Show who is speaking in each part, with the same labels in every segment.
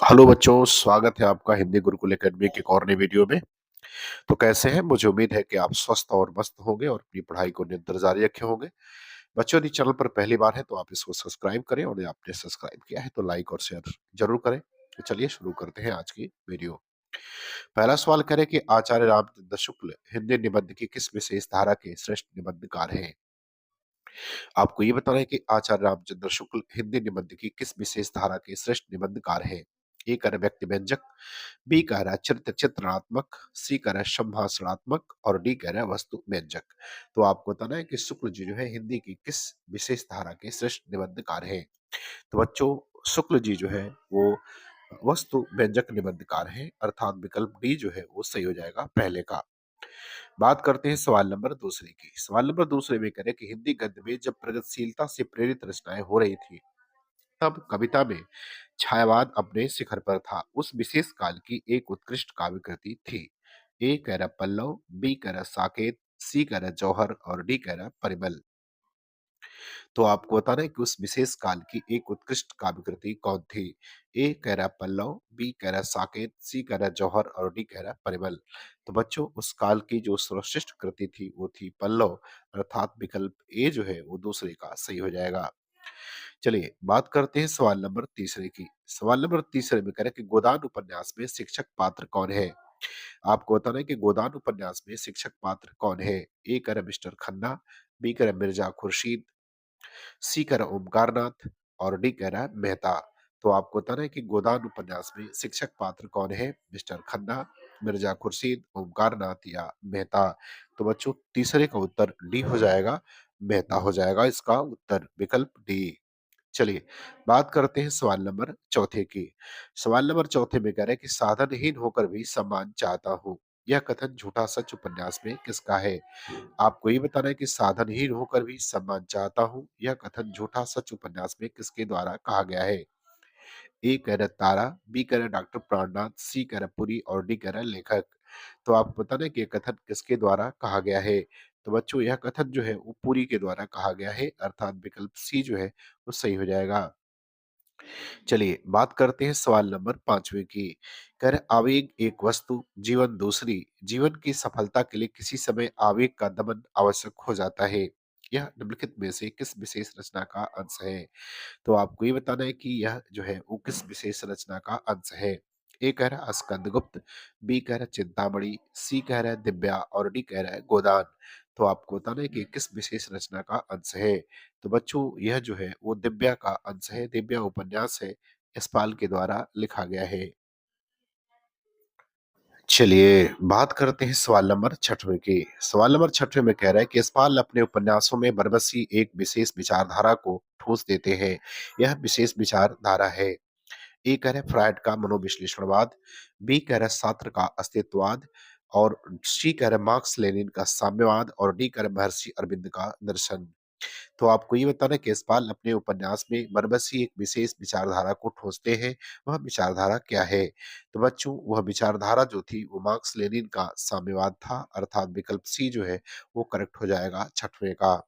Speaker 1: Hello बच्चों, स्वागत है आपका हिंदी गुरुकुल एकेडमी के एक और नई वीडियो में। तो कैसे हैं? मुझे उम्मीद है कि आप स्वस्थ और मस्त होंगे और अपनी पढ़ाई को निरंतर जारी रखे होंगे। बच्चों, यदि चैनल पर पहली बार है तो आप इसको सब्सक्राइब करें और यदि आपने सब्सक्राइब किया है तो लाइक और शेयर जरूर करें। तो चलिए शुरू करते हैं आज की वीडियो। पहला सवाल करें कि आचार्य रामचंद्र शुक्ल हिंदी निबंध की किस विशेष धारा के श्रेष्ठ निबंधकार हैं? आपको ये बताना है कि आचार्य रामचंद्र शुक्ल हिंदी निबंध की किस विशेष धारा के श्रेष्ठ निबंधकार हैं? ए कह रहा व्यक्ति व्यंजक, बी कह रहा है चरित्र चित्रणात्मक, सी कह रहा है संभाषणात्मक और डी कह रहा है वस्तु व्यंजक। तो आपको बताना है कि शुक्ल जी जो है हिंदी की किस विशेष धारा के श्रेष्ठ निबंधकार हैं। तो बच्चों, शुक्ल जी जो है वो वस्तु व्यंजक निबंधकार हैं, अर्थात विकल्प डी जो है वो सही हो जाएगा पहले का। बात करते हैं सवाल नंबर दूसरे की। सवाल नंबर दूसरे में करें कि हिंदी गद्य में जब प्रगतिशीलता से प्रेरित रचनाएं हो रही थी तब कविता में छायावाद अपने शिखर पर था। उस विशेष काल की एक उत्कृष्ट काव्य कृति थी। ए कह रहा पल्लव, बी कह रहा साकेत, सी कह रहा जौहर और डी कह रहा परिमल। तो आपको बताना है कि उस विशेष काल की एक उत्कृष्ट काव्य कृति कौन थी। ए कह रहा पल्लव, बी कह रहा साकेत, सी कह रहा जौहर और डी कह रहा परिमल। तो बच्चों, उस काल की जो सर्वश्रेष्ठ कृति थी वो थी पल्लव, अर्थात विकल्प ए जो है वो दूसरे का सही हो जाएगा। चलिए बात करते हैं सवाल नंबर तीसरे की। सवाल नंबर तीसरे में कह रहे हैं कि गोदान उपन्यास में शिक्षक पात्र कौन है? आपको बताना है कि गोदान उपन्यास में शिक्षक पात्र कौन है। ए कह रहा मिस्टर खन्ना, बी कह रहा मिर्जा खुर्शीद, सी कह रहा ओमकारनाथ और डी कह रहा है मेहता। तो आपको बताना है कि गोदान उपन्यास में शिक्षक पात्र कौन है? मिस्टर खन्ना, मिर्जा खुर्शीद, ओमकारनाथ या मेहता। तो बच्चों, तीसरे का उत्तर डी हो जाएगा, मेहता हो जाएगा इसका उत्तर, विकल्प डी। चलिए बात करते हैं सवाल नंबर चौथे की। सवाल नंबर चौथे में कह रहे हैं कि साधनहीन होकर भी सम्मान चाहता हूँ, यह कथन झूठा सच उपन्यास में किसका है? आपको ये बताना है कि साधनहीन होकर भी सम्मान चाहता हूँ, यह कथन झूठा सच उपन्यास में किसके द्वारा कहा गया है? ए कह रहा तारा, बी कह रहा डॉक्टर प्राणनाथ, सी कह रहा पुरी और डी कह रहा लेखक। तो आपको बताना है कि यह कथन किसके द्वारा कहा गया है। तो बच्चों, यह कथन जो है वो पुरी के द्वारा कहा गया है, अर्थात विकल्प सी जो है वो सही हो जाएगा। चलिए बात करते हैं सवाल नंबर पांचवे की। कर आवेग एक वस्तु, जीवन दूसरी। जीवन की सफलता के लिए किसी समय आवेग का दमन आवश्यक हो जाता है। यह निम्नलिखित में से किस विशेष रचना का अंश है? तो आपको ये बताना है कि यह जो है वो किस विशेष रचना का अंश है। ए कह रहा है स्कंदगुप्त, बी कह रहा है चिंतामणि, सी कह रहा है दिव्या और डी कह रहा है गोदान। तो आपको बताना है कि किस विशेष रचना का अंश है। तो बच्चों, यह जो है वो दिव्या का अंश है, दिव्या उपन्यास है, यशपाल के द्वारा लिखा गया है। चलिए बात करते हैं सवाल नंबर छठवें की। सवाल नंबर छठवें में कह रहा है कि यशपाल अपने उपन्यासों में बरबसी एक विशेष विचारधारा को ठोस देते हैं। यह विशेष विचारधारा है। ए कह रहा है फ्रायड का मनोविश्लेषणवाद, बी कह रहा है सात्र का अस्तित्ववाद और सी कह रहा है मार्क्स लेनिन का साम्यवाद और डी कह रहा है महर्षि अरविंद का दर्शन। तो आपको ये बताना है कि यशपाल अपने उपन्यास में बरबसी एक विशेष विचारधारा को ठोसते हैं। वह विचारधारा क्या है? तो बच्चों, वह विचारधारा जो थी वो मार्क्स लेनिन का साम्यवाद था, अर्थात विकल्प सी जो है वो करेक्ट हो जाएगा छठवें का।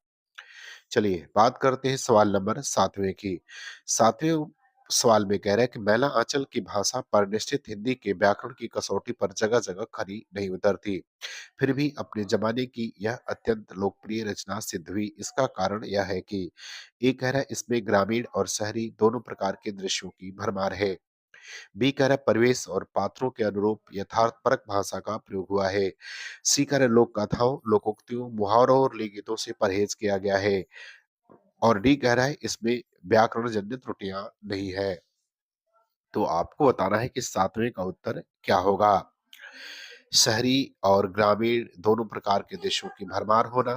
Speaker 1: चलिए बात करते हैं सवाल नंबर सातवें की। सातवें सवाल में कह रहा है कि मैला आंचल की भाषा पर निश्चित हिंदी के व्याकरण की कसौटी पर जगह जगह खरी नहीं उतरती, फिर भी अपने जमाने की यह अत्यंत लोकप्रिय रचना सिद्ध हुई। इसका कारण यह है कि ए कह रहा है इसमें ग्रामीण और शहरी दोनों प्रकार के दृश्यों की भरमार है, बी कह रहा है परिवेश और पात्रों के अनुरूप यथार्थपरक भाषा का प्रयोग हुआ है, सी कह रहा है लोक कथाओं, लोकोक्तियों, मुहावरों और लोकगीतों से परहेज किया गया है और डी कह रहा है इसमें व्याकरण जन्य त्रुटियां नहीं है। तो आपको बताना है कि सातवें का उत्तर क्या होगा। शहरी और ग्रामीण दोनों प्रकार के देशों की भरमार होना,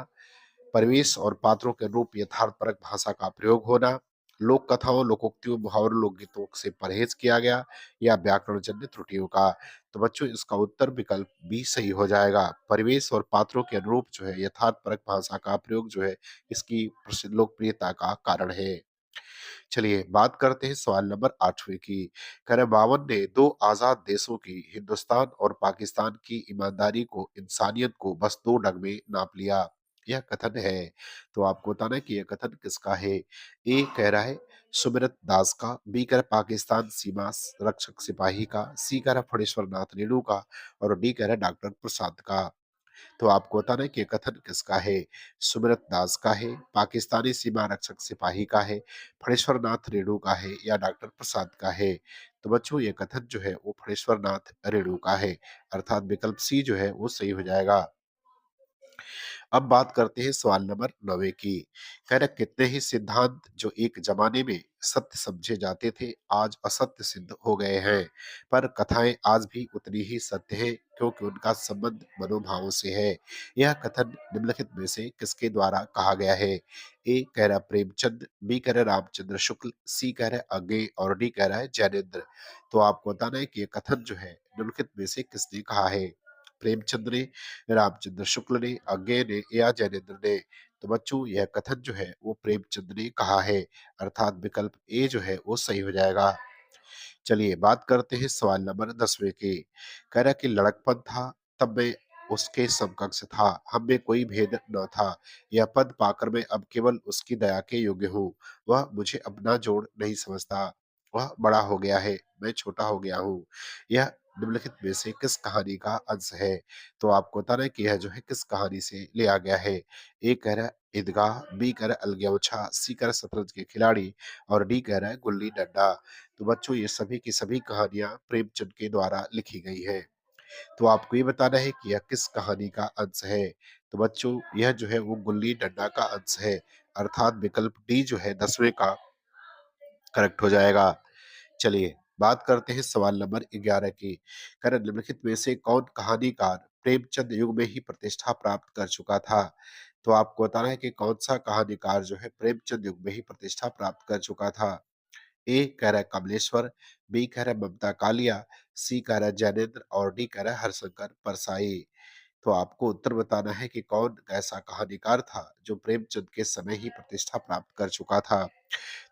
Speaker 1: परिवेश और पात्रों के रूप यथार्थपरक भाषा का प्रयोग होना, लोक कथाओं, लोकोक्तियों, मुहावरों, लोकगीतों से परहेज किया गया या व्याकरण जन्य त्रुटियों का। तो बच्चों, इसका उत्तर विकल्प बी सही हो जाएगा। परिवेश और पात्रों के अनुरूप जो है यथार्थपरक भाषा का प्रयोग जो है इसकी प्रसिद्ध लोकप्रियता का कारण है। चलिए बात करते हैं सवाल नंबर आठवें की। कह बावन ने दो आजाद देशों की, हिंदुस्तान और पाकिस्तान की ईमानदारी को, इंसानियत को बस दो डग में नाप लिया, यह कथन है। तो आपको बताना है कि यह कथन किसका है। ए कह रहा है सुमिरत दास का, बी कह रहा है पाकिस्तान सीमा रक्षक सिपाही का, सी कह रहा है फणीश्वर नाथ रेणु का और डी कह रहा है डॉक्टर प्रसाद का। तो आपको बताना है कि ये कथन किसका है। सुमिरत दास का है, पाकिस्तानी सीमा रक्षक सिपाही का है, फणेश्वर नाथ रेणु का है या डॉक्टर प्रसाद का है। तो बच्चों ये कथन जो है वो फणेश्वर नाथ रेणु का है, अर्थात विकल्प सी जो है वो सही हो जाएगा। अब बात करते हैं सवाल नंबर 9 की। कह रहा कितने ही सिद्धांत जो एक जमाने में सत्य समझे जाते थे आज असत्य सिद्ध हो गए हैं, पर कथाएं आज भी उतनी ही सत्य है क्योंकि उनका संबंध मनोभावों से है। यह कथन निम्नलिखित में से किसके द्वारा कहा गया है। ए कह रहा प्रेमचंद, बी कह रहा रामचंद्र शुक्ल, सी कह रहा अज्ञे और डी कह रहा है जैनेन्द्र। तो आपको बताना है कि यह कथन जो है निम्नलिखित में से किसने कहा है। प्रेमचंद ने, रामचंद्र शुक्ल ने, अज्ञे ने या जैनेन्द्र ने। तो बच्चों यह कथन जो है वो प्रेमचंद ने कहा है, अर्थात विकल्प ए जो है वो सही हो जाएगा। चलिए बात करते हैं सवाल नंबर 10वें की। कह रहा कि लड़कपन था तब मैं उसके समकक्ष था, हम में कोई भेद न था, यह पद पाकर मैं अब केवल उसकी दया के योग्य हूँ। वह मुझे अपना जोड़ नहीं समझता, वह बड़ा हो गया है, मैं छोटा हो गया हूँ। यह निम्नलिखित में से किस कहानी का अंश है। तो आपको बताना है कि यह जो है किस कहानी से लिया गया है। ए कह रहा है ईदगाह, बी कह रहा है अलगौछा, सी कह रहा है शतरंज के खिलाड़ी और डी कह रहा है गुल्ली डंडा। तो बच्चों ये सभी की सभी कहानियां प्रेमचंद के द्वारा लिखी गई है। तो आपको ये बताना है कि यह किस कहानी का अंश है। तो बच्चों यह जो है वो गुल्ली डंडा का अंश है, अर्थात विकल्प डी जो है 10वें का करेक्ट हो जाएगा। चलिए बात करते हैं सवाल नंबर 11 की। करण निम्नलिखित में से कौन कहानीकार प्रेमचंद युग में ही प्रतिष्ठा प्राप्त कर चुका था। तो आपको बताना है कि कौन सा कहानीकार जो है प्रेमचंद युग में ही प्रतिष्ठा प्राप्त कर चुका था। ए कह रहा है कमलेश्वर, बी कह रहा है ममता कालिया, सी कह रहा है जैनेन्द्र और डी कह रहा है हरशंकर परसाई। तो आपको उत्तर बताना है कि कौन ऐसा कहानीकार था जो प्रेमचंद के समय ही प्रतिष्ठा प्राप्त कर चुका था।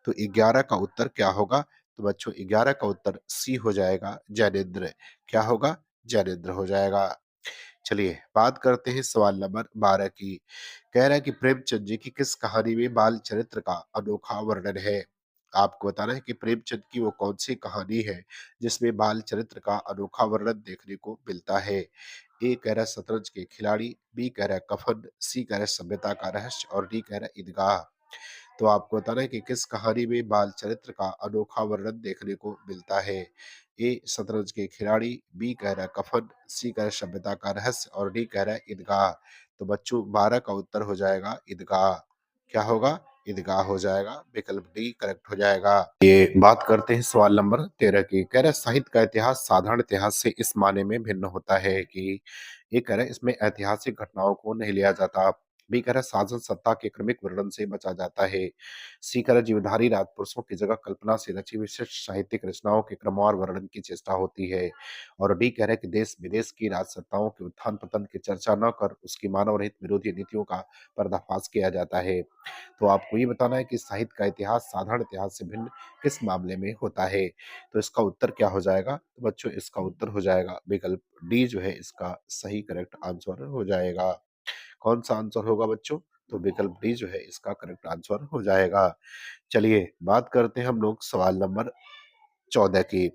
Speaker 1: तो 11 का उत्तर क्या होगा। तो बच्चों 11 का उत्तर सी हो जाएगा जैनेन्द्र। क्या होगा, जैनेन्द्र हो जाएगा। चलिए बात करते हैं सवाल नंबर 12 की। कह रहा है कि प्रेमचंद जी की किस कहानी में बाल चरित्र का अनोखा वर्णन है। आपको बताना है कि प्रेमचंद की वो कौन सी कहानी है जिसमें बाल चरित्र का अनोखा वर्णन देखने को मिलता है। ए कह रहा है शतरंज के खिलाड़ी, बी कह रहा है कफन, सी कह रहा है सभ्यता का रहस्य और डी कह रहा है ईदगाह। तो आपको बताना है कि किस कहानी में बाल चरित्र का अनोखा वर्णन देखने को मिलता है। ए शतरंज के खिलाड़ी, बी कह रहा है कफन, सी कह रहा है सभ्यता का रहस्य और डी कह रहा है ईदगाह। तो बच्चों 12 का उत्तर हो जाएगा ईदगाह। क्या होगा, ईदगाह हो जाएगा, विकल्प डी करेक्ट हो जाएगा। ये बात करते हैं सवाल नंबर 13 की। कह रहा है साहित्य का इतिहास साधारण इतिहास से इस माने में भिन्न होता है कि ये कह रहा है इसमें ऐतिहासिक घटनाओं को नहीं लिया जाता, बी कह रहा है शासन सत्ता के क्रमिक वर्णन से बचा जाता है, सी कह रहा है जीवधारी राजपुरुषों की जगह कल्पना से रची विशिष्ट साहित्यिक रचनाओं के क्रमवार वर्णन की चेष्टा होती है और डी कह रहा है कि देश विदेश की राजसत्ताओं के उत्थान पतन की चर्चा न कर उसकी मानव रहित विरोधी नीतियों का पर्दाफाश किया जाता है। तो आपको ये बताना है कि साहित्य का इतिहास साधारण इतिहास से भिन्न किस मामले में होता है। तो इसका उत्तर क्या हो जाएगा। तो बच्चों इसका उत्तर हो जाएगा विकल्प डी जो है इसका सही करेक्ट आंसर हो जाएगा। कौन सा आंसर होगा बच्चों। तो विकल्प डी जो है इसका करेक्ट आंसर हो जाएगा। चलिए बात करते हैं हम लोग सवाल नंबर 14 की।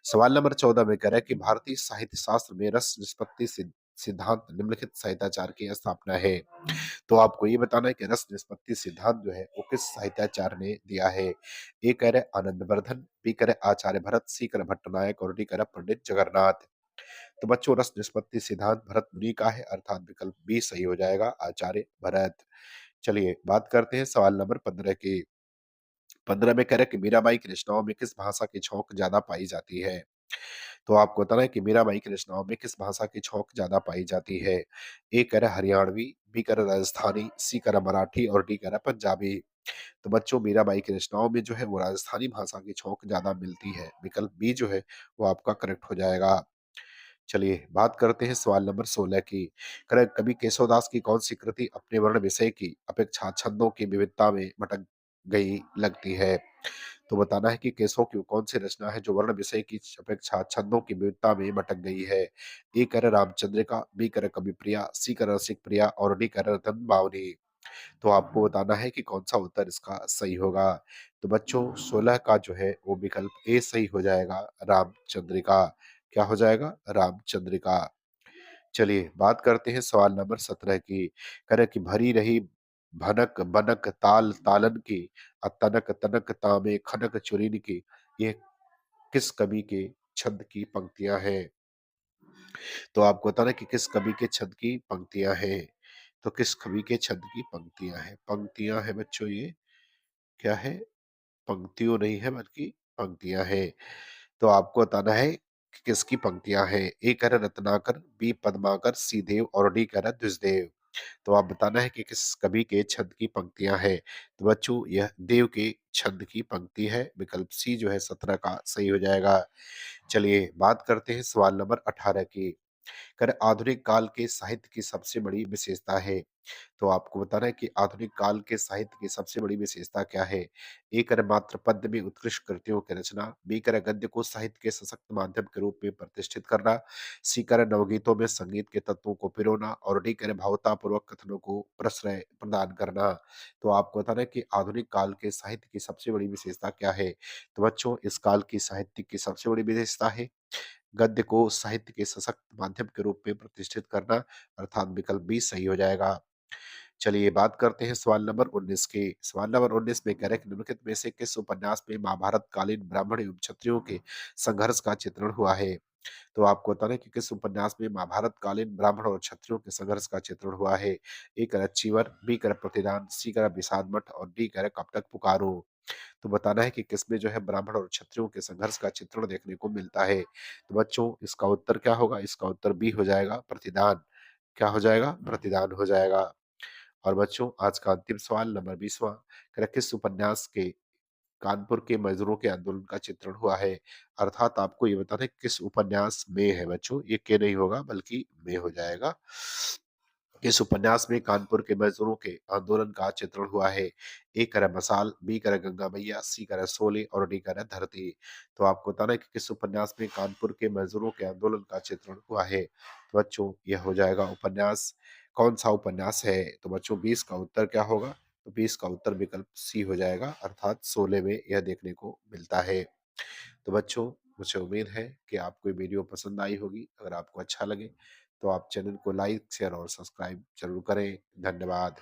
Speaker 1: सवाल नंबर 14 में कह रहा है कि भारतीय साहित्य शास्त्र में रस निष्पत्ति सिद्धांत निम्नलिखित साहित्याचार की स्थापना है। तो आपको ये बताना है कि रस निष्पत्ति सिद्धांत जो है वो किस साहित्याचार्य ने दिया है। ए कह रहे आनंद वर्धन, बी कह रहे आचार्य भरत, सी कह रहे भट्टनायक और डी कह रहे पंडित जगन्नाथ। तो बच्चों रस निष्पत्ति सिद्धांत भरत मुनि का है, अर्थात विकल्प बी सही हो जाएगा, आचार्य भरत। चलिए बात करते हैं सवाल नंबर 15 की। 15 में कह रहे कि मीराबाई की रचनाओं में किस भाषा की छौंक ज्यादा पाई जाती है। तो आपको बताना है कि मीराबाई की रचनाओं में किस भाषा की छौंक ज्यादा पाई जाती है। ए कह रहा हरियाणवी, बी कह रहा राजस्थानी, सी कह रहा मराठी और डी कह रहा पंजाबी। तो बच्चों मीराबाई की रचनाओं में जो है वो राजस्थानी भाषा की छौंक ज्यादा मिलती है, विकल्प बी जो है वो आपका करेक्ट हो जाएगा। चलिए बात करते हैं सवाल नंबर 16 की। कवि केशवदास की कौन सी कृति अपने वर्ण विषय की अपेक्षा छंदों की विविधता में भटक गई लगती है। तो बताना है कि केशव की कौन सी रचना है जो वर्ण विषय की अपेक्षा छंदों की विविधता में भटक गई है। ए कर रामचंद्र का, बी कर कवि प्रिया, सी कर रसिक प्रिया और डी कर रतन बावनी। तो आपको बताना है कि कौन-सा उत्तर इसका सही होगा। तो बच्चों 16 का जो है वो विकल्प ए सही हो जाएगा, रामचंद्रिका। क्या हो जाएगा? रामचंद्रिका। चलिए बात करते हैं सवाल नंबर 17 की। कह रहा है कि भरी रही भनक बनक ताल तालन की, तनक तनक तामे खनक चुरीन की, ये किस कवि के छंद की पंक्तियां हैं? तो आपको बताना कि किस कवि के छंद की पंक्तियां हैं। तो किस कवि के छंद की पंक्तियां हैं? पंक्तियां हैं बच्चों ये। क्या है? पंक्तियों नहीं है बल्कि पंक्तियां हैं। तो आपको बताना है कि किसकी पंक्तियां हैं। ए कह रहा रत्नाकर, बी पद्माकर, सी देव और डी कह रहा द्विजदेव। तो आप बताना है कि किस कवि के छंद की पंक्तियां हैं। तो बच्चों यह देव के छंद की पंक्ति है। विकल्प सी जो है 17 का सही हो जाएगा। चलिए बात करते हैं सवाल नंबर 18 की। कर आधुनिक काल के साहित्य की सबसे बड़ी विशेषता है। तो आपको बताना है कि आधुनिक काल के साहित्य की सबसे बड़ी विशेषता क्या है। ए कर मात्र पद्य में उत्कृष्ट कृतियों की रचना, बी कर गद्य को साहित्य के सशक्त माध्यम के रूप में प्रतिष्ठित करना, सी कर नवगीतों में संगीत के तत्वों को पिरोना और डी कर भावतापूर्वक कथनों को प्रश्रय प्रदान करना। तो आपको बताना है कि आधुनिक काल के साहित्य की सबसे बड़ी विशेषता क्या है। तो बच्चों इस काल की साहित्य की सबसे बड़ी विशेषता है गद्य को साहित्य के सशक्त माध्यम के रूप में प्रतिष्ठित करना, अर्थात विकल्प बी सही हो जाएगा। चलिए बात करते हैं सवाल नंबर 19 की। सवाल नंबर 19 में कह रहे हैं कि निम्नलिखित में से किस उपन्यास में महाभारत कालीन ब्राह्मण एवं क्षत्रियों के संघर्ष का चित्रण हुआ है। तो आपको बताना है कि किस उपन्यास में महाभारत कालीन ब्राह्मण और क्षत्रियों के संघर्ष का चित्रण हुआ है। ए कर चीवर, बी कर प्रतिदान, सी कर विषाद मठ और डी कर कब तक पुकारो। तो बताना है कि किसमें जो है ब्राह्मण और क्षत्रियों के संघर्ष का चित्रण देखने को मिलता है। तो बच्चों इसका उत्तर क्या होगा? इसका उत्तर बी हो जाएगा, प्रतिदान। क्या हो जाएगा? प्रतिदान हो जाएगा। और बच्चों आज का अंतिम सवाल नंबर 20वां, किस उपन्यास के कानपुर के मजदूरों के आंदोलन का चित्रण हुआ है। अर्थात आपको ये बताना है किस उपन्यास में है बच्चों, ये के नहीं होगा बल्कि में हो जाएगा। इस उपन्यास में कानपुर के मजदूरों के आंदोलन का चित्रण हुआ है। ए कर मसाल, बी कर गंगा मैया, सी कर शोले और डी कर धरती। तो आपको बताना है कि किस उपन्यास में कानपुर के मजदूरों के आंदोलन का चित्रण हुआ है। तो बच्चों यह हो जाएगा उपन्यास। कौन सा उपन्यास है? तो बच्चों 20 का उत्तर क्या होगा? तो 20 का उत्तर विकल्प सी हो जाएगा, अर्थात शोले में यह देखने को मिलता है। तो बच्चों मुझे उम्मीद है कि आपको ये वीडियो पसंद आई होगी। अगर आपको अच्छा लगे तो आप चैनल को लाइक शेयर और सब्सक्राइब जरूर करें। धन्यवाद।